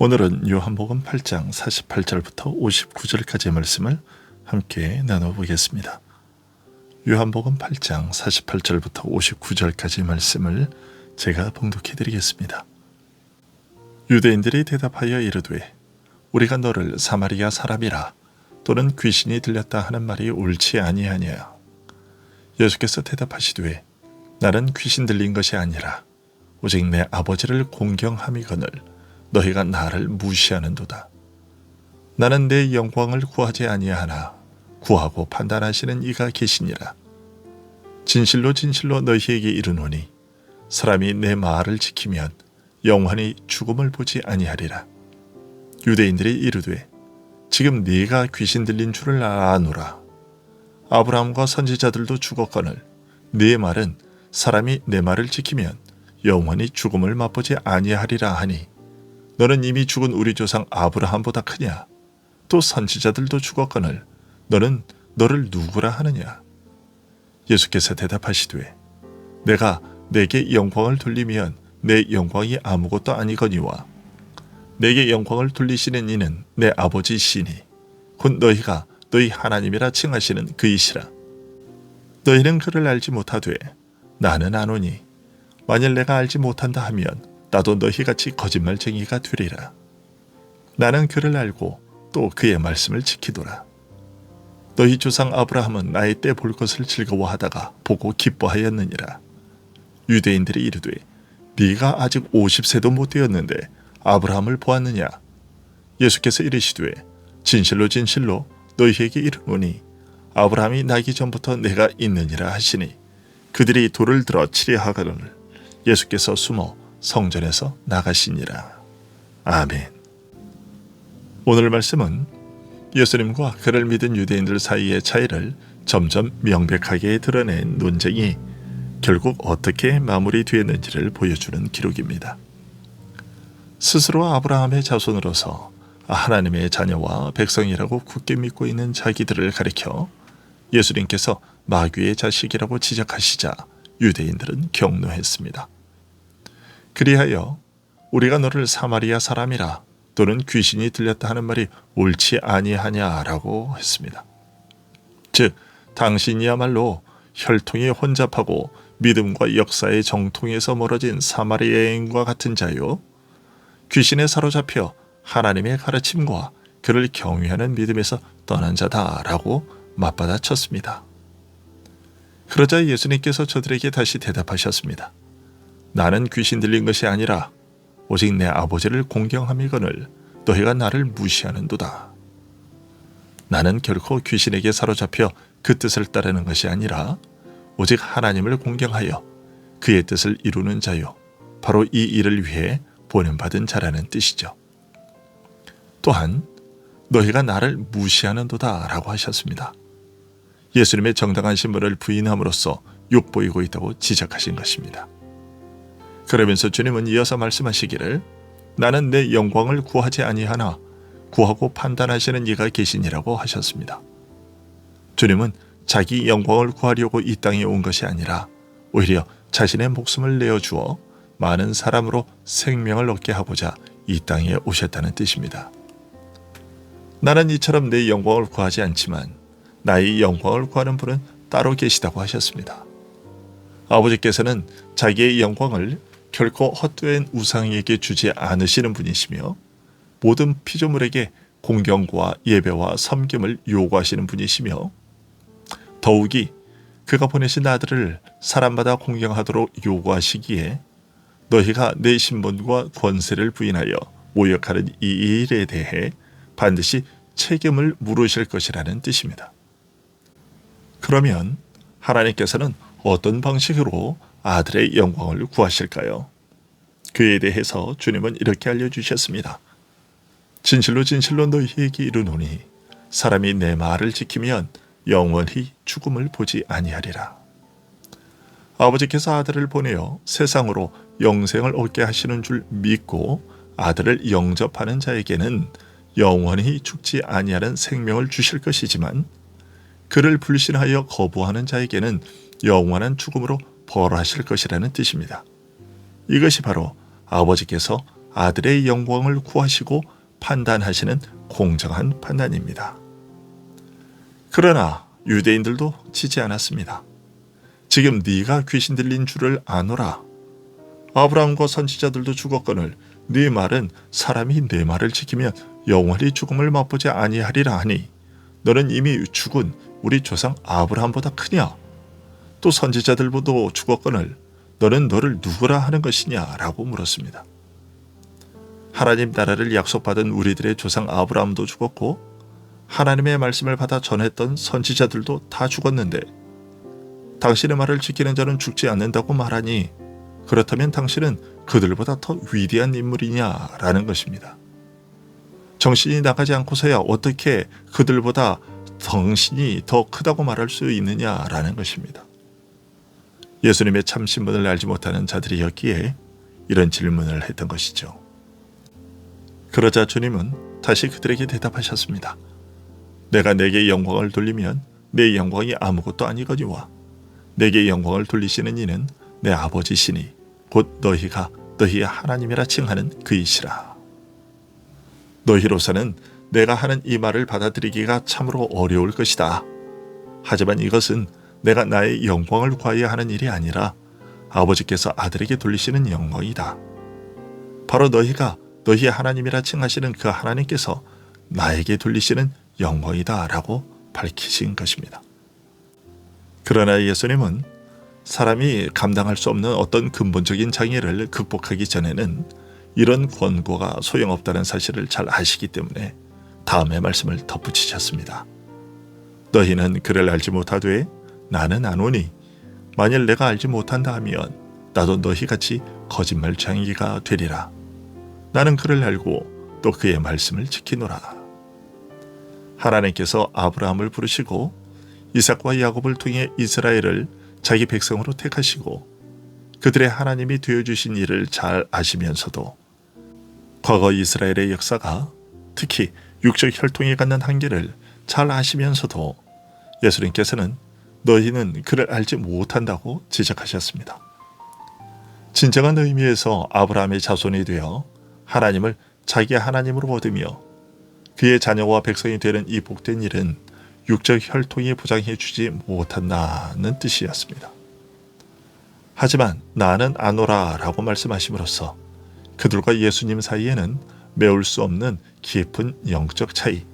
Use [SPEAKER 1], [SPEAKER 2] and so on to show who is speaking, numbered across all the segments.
[SPEAKER 1] 오늘은 요한복음 8장 48절부터 59절까지의 말씀을 함께 나눠보겠습니다. 요한복음 8장 48절부터 59절까지의 말씀을 제가 봉독해 드리겠습니다. 유대인들이 대답하여 이르되 우리가 너를 사마리아 사람이라 또는 귀신이 들렸다 하는 말이 옳지 아니하냐. 예수께서 대답하시되 나는 귀신 들린 것이 아니라 오직 내 아버지를 공경함이거늘 너희가 나를 무시하는도다. 나는 내 영광을 구하지 아니하나 구하고 판단하시는 이가 계시니라. 진실로 진실로 너희에게 이르노니 사람이 내 말을 지키면 영원히 죽음을 보지 아니하리라. 유대인들이 이르되 지금 네가 귀신 들린 줄을 아노라. 아브라함과 선지자들도 죽었거늘 네 말은 사람이 내 말을 지키면 영원히 죽음을 맛보지 아니하리라 하니 너는 이미 죽은 우리 조상 아브라함보다 크냐? 또 선지자들도 죽었거늘 너는 너를 누구라 하느냐? 예수께서 대답하시되 내가 내게 영광을 돌리면 내 영광이 아무것도 아니거니와 내게 영광을 돌리시는 이는 내 아버지시니 곧 너희가 너희 하나님이라 칭하시는 그이시라. 너희는 그를 알지 못하되 나는 아노니 만일 내가 알지 못한다 하면 나도 너희같이 거짓말쟁이가 되리라. 나는 그를 알고 또 그의 말씀을 지키도라. 너희 조상 아브라함은 나의 때 볼 것을 즐거워하다가 보고 기뻐하였느니라. 유대인들이 이르되 네가 아직 50세도 못 되었는데 아브라함을 보았느냐? 예수께서 이르시되 진실로 진실로 너희에게 이르노니 아브라함이 나기 전부터 내가 있느니라 하시니 그들이 돌을 들어 치려 하거늘 예수께서 숨어 성전에서 나가시니라. 아멘. 오늘 말씀은 예수님과 그를 믿은 유대인들 사이의 차이를 점점 명백하게 드러낸 논쟁이 결국 어떻게 마무리되었는지를 보여주는 기록입니다. 스스로 아브라함의 자손으로서 하나님의 자녀와 백성이라고 굳게 믿고 있는 자기들을 가리켜 예수님께서 마귀의 자식이라고 지적하시자 유대인들은 경노했습니다. 그리하여 우리가 너를 사마리아 사람이라 또는 귀신이 들렸다 하는 말이 옳지 아니하냐라고 했습니다. 즉 당신이야말로 혈통이 혼잡하고 믿음과 역사의 정통에서 멀어진 사마리아인과 같은 자요 귀신에 사로잡혀 하나님의 가르침과 그를 경외하는 믿음에서 떠난 자다라고 맞받아쳤습니다. 그러자 예수님께서 저들에게 다시 대답하셨습니다. 나는 귀신 들린 것이 아니라 오직 내 아버지를 공경함이거늘 너희가 나를 무시하는도다. 나는 결코 귀신에게 사로잡혀 그 뜻을 따르는 것이 아니라 오직 하나님을 공경하여 그의 뜻을 이루는 자요 바로 이 일을 위해 보냄받은 자라는 뜻이죠. 또한 너희가 나를 무시하는도다 라고 하셨습니다. 예수님의 정당한 신분을 부인함으로써 욕보이고 있다고 지적하신 것입니다. 그러면서 주님은 이어서 말씀하시기를 나는 내 영광을 구하지 아니하나 구하고 판단하시는 이가 계시니라고 하셨습니다. 주님은 자기 영광을 구하려고 이 땅에 온 것이 아니라 오히려 자신의 목숨을 내어주어 많은 사람으로 생명을 얻게 하고자 이 땅에 오셨다는 뜻입니다. 나는 이처럼 내 영광을 구하지 않지만 나의 영광을 구하는 분은 따로 계시다고 하셨습니다. 아버지께서는 자기의 영광을 결코 헛된 우상에게 주지 않으시는 분이시며 모든 피조물에게 공경과 예배와 섬김을 요구하시는 분이시며 더욱이 그가 보내신 아들을 사람마다 공경하도록 요구하시기에 너희가 내 신분과 권세를 부인하여 모욕하는 이 일에 대해 반드시 책임을 물으실 것이라는 뜻입니다. 그러면 하나님께서는 어떤 방식으로 아들의 영광을 구하실까요? 그에 대해서 주님은 이렇게 알려주셨습니다. 진실로 진실로 너희에게 이르노니 사람이 내 말을 지키면 영원히 죽음을 보지 아니하리라. 아버지께서 아들을 보내어 세상으로 영생을 얻게 하시는 줄 믿고 아들을 영접하는 자에게는 영원히 죽지 아니하는 생명을 주실 것이지만 그를 불신하여 거부하는 자에게는 영원한 죽음으로 벌하실 것이라는 뜻입니다. 이것이 바로 아버지께서 아들의 영광을 구하시고 판단하시는 공정한 판단입니다. 그러나 유대인들도 지지 않았습니다. 지금 네가 귀신 들린 줄을 아노라. 아브라함과 선지자들도 죽었거늘 네 말은 사람이 내 말을 지키면 영원히 죽음을 맛보지 아니하리라 하니 너는 이미 죽은 우리 조상 아브라함보다 크냐? 또 선지자들보다 죽었거늘 너는 너를 누구라 하는 것이냐? 라고 물었습니다. 하나님 나라를 약속받은 우리들의 조상 아브라함도 죽었고 하나님의 말씀을 받아 전했던 선지자들도 다 죽었는데 당신의 말을 지키는 자는 죽지 않는다고 말하니 그렇다면 당신은 그들보다 더 위대한 인물이냐라는 것입니다. 정신이 나가지 않고서야 어떻게 그들보다 당신이 더 크다고 말할 수 있느냐라는 것입니다. 예수님의 참 신분을 알지 못하는 자들이었기에 이런 질문을 했던 것이죠. 그러자 주님은 다시 그들에게 대답하셨습니다. 내가 내게 영광을 돌리면 내 영광이 아무것도 아니거니와 내게 영광을 돌리시는 이는 내 아버지시니 곧 너희가 너희의 하나님이라 칭하는 그이시라. 너희로서는 내가 하는 이 말을 받아들이기가 참으로 어려울 것이다. 하지만 이것은 내가 나의 영광을 구하여 하는 일이 아니라 아버지께서 아들에게 돌리시는 영광이다. 바로 너희가 너희의 하나님이라 칭하시는 그 하나님께서 나에게 돌리시는 영광이다 라고 밝히신 것입니다. 그러나 예수님은 사람이 감당할 수 없는 어떤 근본적인 장애를 극복하기 전에는 이런 권고가 소용없다는 사실을 잘 아시기 때문에 다음의 말씀을 덧붙이셨습니다. 너희는 그를 알지 못하되 나는 아노니 만일 내가 알지 못한다 하면 나도 너희같이 거짓말쟁이가 되리라. 나는 그를 알고 또 그의 말씀을 지키노라. 하나님께서 아브라함을 부르시고 이삭과 야곱을 통해 이스라엘을 자기 백성으로 택하시고 그들의 하나님이 되어주신 일을 잘 아시면서도 과거 이스라엘의 역사가 특히 육적 혈통이 갖는 한계를 잘 아시면서도 예수님께서는 너희는 그를 알지 못한다고 지적하셨습니다. 진정한 의미에서 아브라함의 자손이 되어 하나님을 자기 하나님으로 얻으며 그의 자녀와 백성이 되는 이 복된 일은 육적 혈통이 보장해 주지 못한다는 뜻이었습니다. 하지만 나는 아노라 라고 말씀하심으로써 그들과 예수님 사이에는 메울 수 없는 깊은 영적 차이,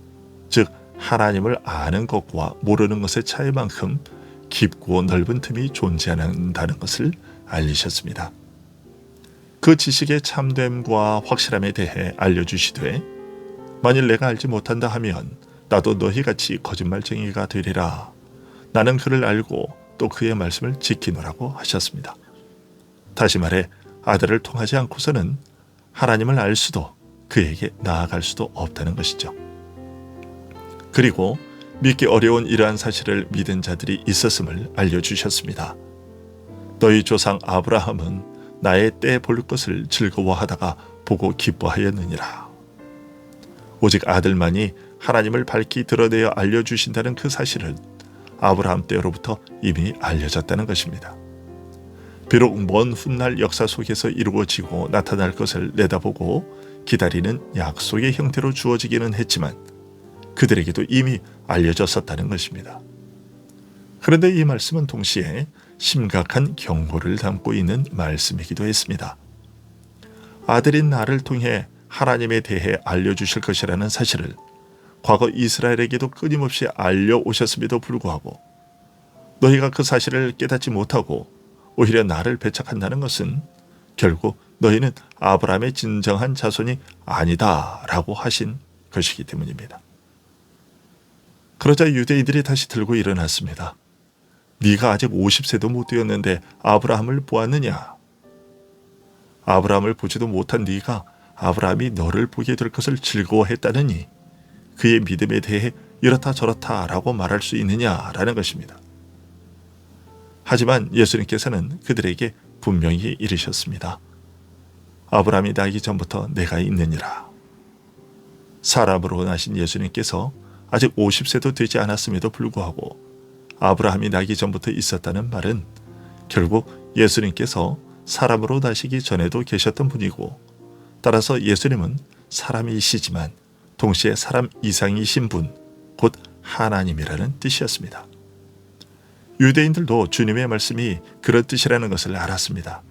[SPEAKER 1] 즉 하나님을 아는 것과 모르는 것의 차이만큼 깊고 넓은 틈이 존재한다는 것을 알리셨습니다. 그 지식의 참됨과 확실함에 대해 알려주시되 만일 내가 알지 못한다 하면 나도 너희같이 거짓말쟁이가 되리라. 나는 그를 알고 또 그의 말씀을 지키노라고 하셨습니다. 다시 말해 아들을 통하지 않고서는 하나님을 알 수도 그에게 나아갈 수도 없다는 것이죠. 그리고 믿기 어려운 이러한 사실을 믿은 자들이 있었음을 알려주셨습니다. 너희 조상 아브라함은 나의 때 볼 것을 즐거워하다가 보고 기뻐하였느니라. 오직 아들만이 하나님을 밝히 드러내어 알려주신다는 그 사실은 아브라함 때로부터 이미 알려졌다는 것입니다. 비록 먼 훗날 역사 속에서 이루어지고 나타날 것을 내다보고 기다리는 약속의 형태로 주어지기는 했지만 그들에게도 이미 알려졌었다는 것입니다. 그런데 이 말씀은 동시에 심각한 경고를 담고 있는 말씀이기도 했습니다. 아들인 나를 통해 하나님에 대해 알려주실 것이라는 사실을 과거 이스라엘에게도 끊임없이 알려오셨음에도 불구하고 너희가 그 사실을 깨닫지 못하고 오히려 나를 배척한다는 것은 결국 너희는 아브라함의 진정한 자손이 아니다 라고 하신 것이기 때문입니다. 그러자 유대인들이 다시 들고 일어났습니다. 네가 아직 50세도 못 되었는데 아브라함을 보았느냐? 아브라함을 보지도 못한 네가 아브라함이 너를 보게 될 것을 즐거워했다느니 그의 믿음에 대해 이렇다 저렇다 라고 말할 수 있느냐라는 것입니다. 하지만 예수님께서는 그들에게 분명히 이르셨습니다. 아브라함이 나기 전부터 내가 있느니라. 사람으로 나신 예수님께서 아직 50세도 되지 않았음에도 불구하고 아브라함이 나기 전부터 있었다는 말은 결국 예수님께서 사람으로 나시기 전에도 계셨던 분이고 따라서 예수님은 사람이시지만 동시에 사람 이상이신 분, 곧 하나님이라는 뜻이었습니다. 유대인들도 주님의 말씀이 그런 뜻이라는 것을 알았습니다.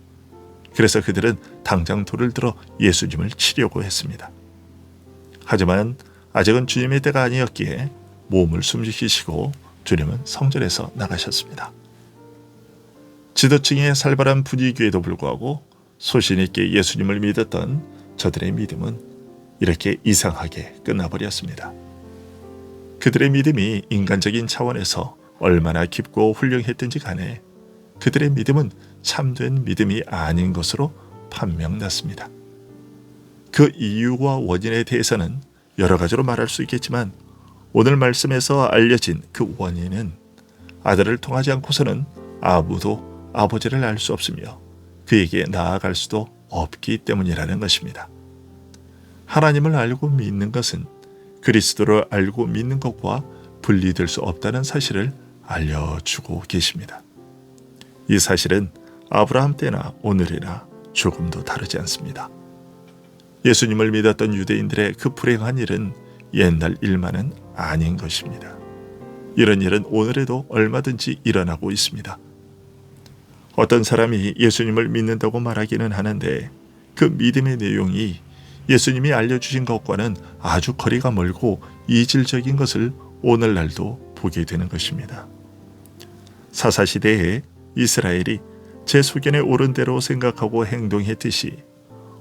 [SPEAKER 1] 그래서 그들은 당장 돌을 들어 예수님을 치려고 했습니다. 하지만 아직은 주님의 때가 아니었기에 몸을 숨지키시고 주님은 성전에서 나가셨습니다. 지도층의 살벌한 분위기에도 불구하고 소신 있게 예수님을 믿었던 저들의 믿음은 이렇게 이상하게 끝나버렸습니다. 그들의 믿음이 인간적인 차원에서 얼마나 깊고 훌륭했든지 간에 그들의 믿음은 참된 믿음이 아닌 것으로 판명났습니다. 그 이유와 원인에 대해서는 여러 가지로 말할 수 있겠지만 오늘 말씀에서 알려진 그 원인은 아들을 통하지 않고서는 아무도 아버지를 알 수 없으며 그에게 나아갈 수도 없기 때문이라는 것입니다. 하나님을 알고 믿는 것은 그리스도를 알고 믿는 것과 분리될 수 없다는 사실을 알려주고 계십니다. 이 사실은 아브라함 때나 오늘이나 조금도 다르지 않습니다. 예수님을 믿었던 유대인들의 그 불행한 일은 옛날 일만은 아닌 것입니다. 이런 일은 오늘에도 얼마든지 일어나고 있습니다. 어떤 사람이 예수님을 믿는다고 말하기는 하는데 그 믿음의 내용이 예수님이 알려주신 것과는 아주 거리가 멀고 이질적인 것을 오늘날도 보게 되는 것입니다. 사사시대에 이스라엘이 제 소견에 옳은 대로 생각하고 행동했듯이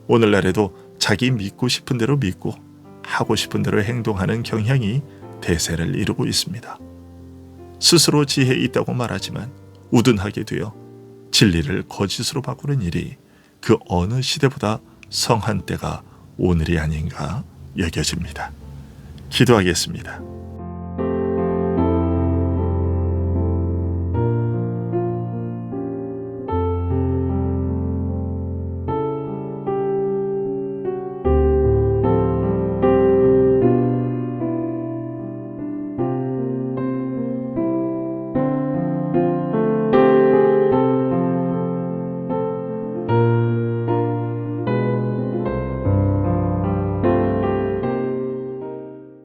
[SPEAKER 1] 오늘날에도 자기 믿고 싶은 대로 믿고 하고 싶은 대로 행동하는 경향이 대세를 이루고 있습니다. 스스로 지혜 있다고 말하지만 우둔하게 되어 진리를 거짓으로 바꾸는 일이 그 어느 시대보다 성한 때가 오늘이 아닌가 여겨집니다. 기도하겠습니다.